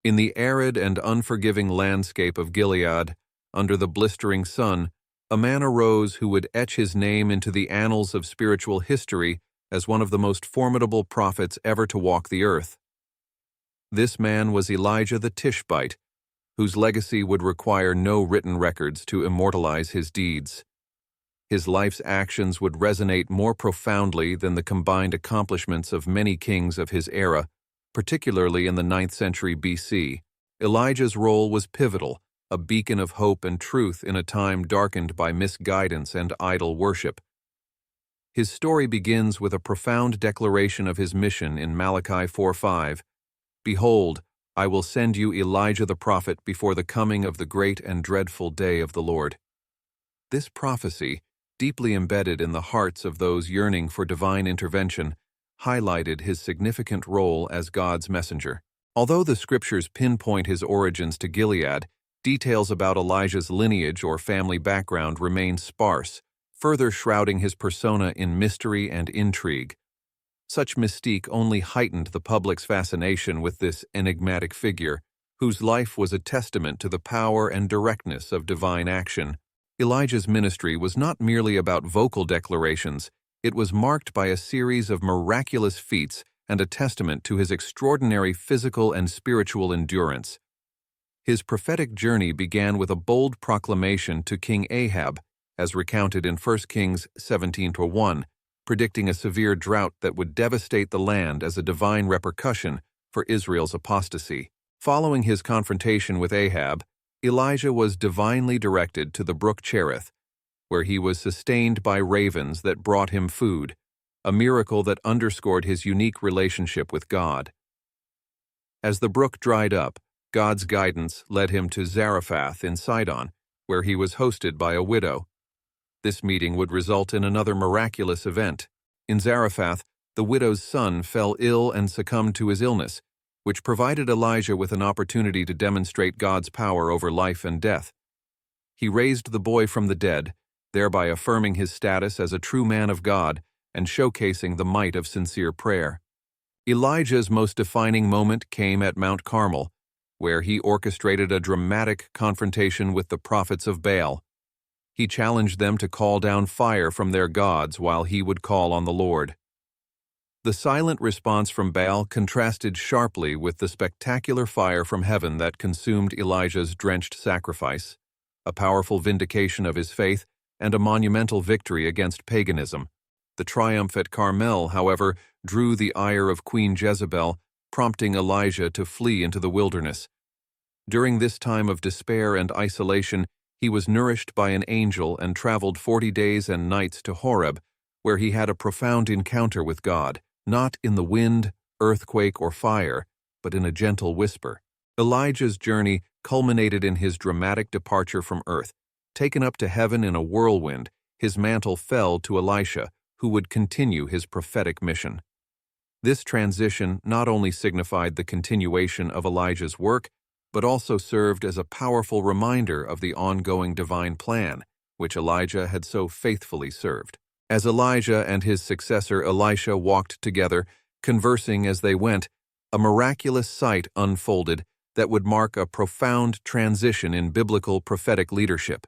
In the arid and unforgiving landscape of Gilead, under the blistering sun, a man arose who would etch his name into the annals of spiritual history as one of the most formidable prophets ever to walk the earth. This man was Elijah the Tishbite, whose legacy would require no written records to immortalize his deeds. His life's actions would resonate more profoundly than the combined accomplishments of many kings of his era, particularly in the 9th century BC. Elijah's role was pivotal, a beacon of hope and truth in a time darkened by misguidance and idol worship. His story begins with a profound declaration of his mission in Malachi 4:5. "Behold, I will send you Elijah the prophet before the coming of the great and dreadful day of the Lord." This prophecy, deeply embedded in the hearts of those yearning for divine intervention, highlighted his significant role as God's messenger. Although the scriptures pinpoint his origins to Gilead, details about Elijah's lineage or family background remain sparse, further shrouding his persona in mystery and intrigue. Such mystique only heightened the public's fascination with this enigmatic figure, whose life was a testament to the power and directness of divine action. Elijah's ministry was not merely about vocal declarations, it was marked by a series of miraculous feats and a testament to his extraordinary physical and spiritual endurance. His prophetic journey began with a bold proclamation to King Ahab, as recounted in 1 Kings 17:1, predicting a severe drought that would devastate the land as a divine repercussion for Israel's apostasy. Following his confrontation with Ahab, Elijah was divinely directed to the brook Chariot, where he was sustained by ravens that brought him food, a miracle that underscored his unique relationship with God. As the brook dried up, God's guidance led him to Zarephath in Sidon, where he was hosted by a widow. This meeting would result in another miraculous event. In Zarephath, the widow's son fell ill and succumbed to his illness, which provided Elijah with an opportunity to demonstrate God's power over life and death. He raised the boy from the dead, thereby affirming his status as a true man of God and showcasing the might of sincere prayer. Elijah's most defining moment came at Mount Carmel, where he orchestrated a dramatic confrontation with the prophets of Baal. He challenged them to call down fire from their gods while he would call on the Lord. The silent response from Baal contrasted sharply with the spectacular fire from heaven that consumed Elijah's drenched sacrifice, a powerful vindication of his faith and a monumental victory against paganism. The triumph at Carmel, however, drew the ire of Queen Jezebel, prompting Elijah to flee into the wilderness. During this time of despair and isolation, he was nourished by an angel and traveled 40 days and nights to Horeb, where he had a profound encounter with God, not in the wind, earthquake, or fire, but in a gentle whisper. Elijah's journey culminated in his dramatic departure from earth. Taken up to heaven in a whirlwind, his mantle fell to Elisha, who would continue his prophetic mission. This transition not only signified the continuation of Elijah's work, but also served as a powerful reminder of the ongoing divine plan, which Elijah had so faithfully served. As Elijah and his successor Elisha walked together, conversing as they went, a miraculous sight unfolded that would mark a profound transition in biblical prophetic leadership.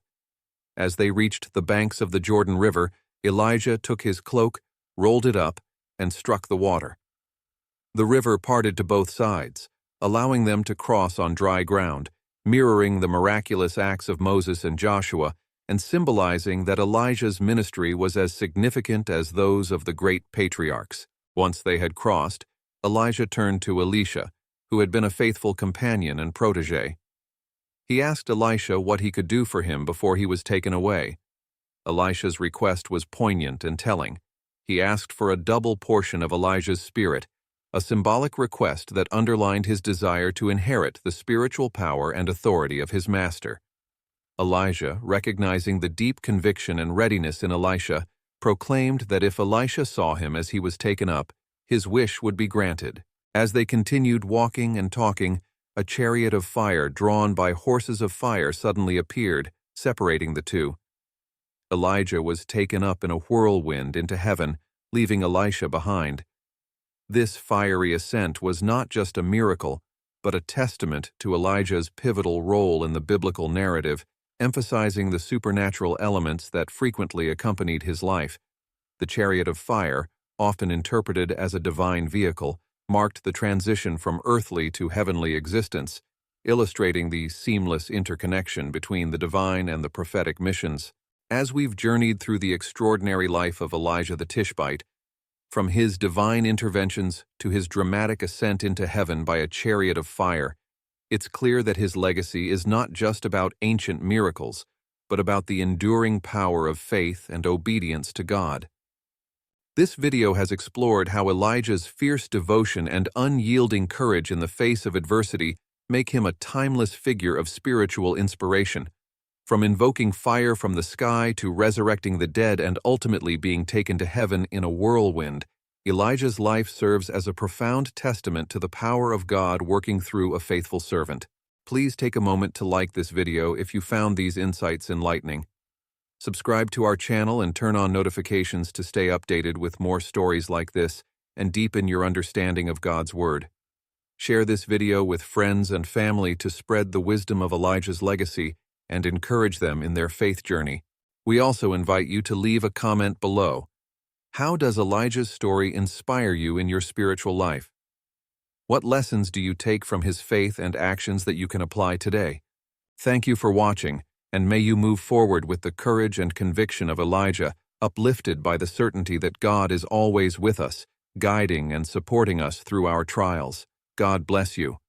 As they reached the banks of the Jordan River, Elijah took his cloak, rolled it up, and struck the water. The river parted to both sides, allowing them to cross on dry ground, mirroring the miraculous acts of Moses and Joshua, and symbolizing that Elijah's ministry was as significant as those of the great patriarchs. Once they had crossed, Elijah turned to Elisha, who had been a faithful companion and protege. He asked Elisha what he could do for him before he was taken away. Elisha's request was poignant and telling. He asked for a double portion of Elijah's spirit, a symbolic request that underlined his desire to inherit the spiritual power and authority of his master. Elijah, recognizing the deep conviction and readiness in Elisha, proclaimed that if Elisha saw him as he was taken up, his wish would be granted. As they continued walking and talking, a chariot of fire drawn by horses of fire suddenly appeared, separating the two. Elijah was taken up in a whirlwind into heaven, leaving Elisha behind. This fiery ascent was not just a miracle, but a testament to Elijah's pivotal role in the biblical narrative, emphasizing the supernatural elements that frequently accompanied his life. The chariot of fire, often interpreted as a divine vehicle, marked the transition from earthly to heavenly existence, illustrating the seamless interconnection between the divine and the prophetic missions. As we've journeyed through the extraordinary life of Elijah the Tishbite, from his divine interventions to his dramatic ascent into heaven by a chariot of fire, it's clear that his legacy is not just about ancient miracles, but about the enduring power of faith and obedience to God. This video has explored how Elijah's fierce devotion and unyielding courage in the face of adversity make him a timeless figure of spiritual inspiration. From invoking fire from the sky to resurrecting the dead and ultimately being taken to heaven in a whirlwind, Elijah's life serves as a profound testament to the power of God working through a faithful servant. Please take a moment to like this video if you found these insights enlightening. Subscribe to our channel and turn on notifications to stay updated with more stories like this and deepen your understanding of God's Word. Share this video with friends and family to spread the wisdom of Elijah's legacy and encourage them in their faith journey. We also invite you to leave a comment below. How does Elijah's story inspire you in your spiritual life? What lessons do you take from his faith and actions that you can apply today? Thank you for watching, and may you move forward with the courage and conviction of Elijah, uplifted by the certainty that God is always with us, guiding and supporting us through our trials. God bless you.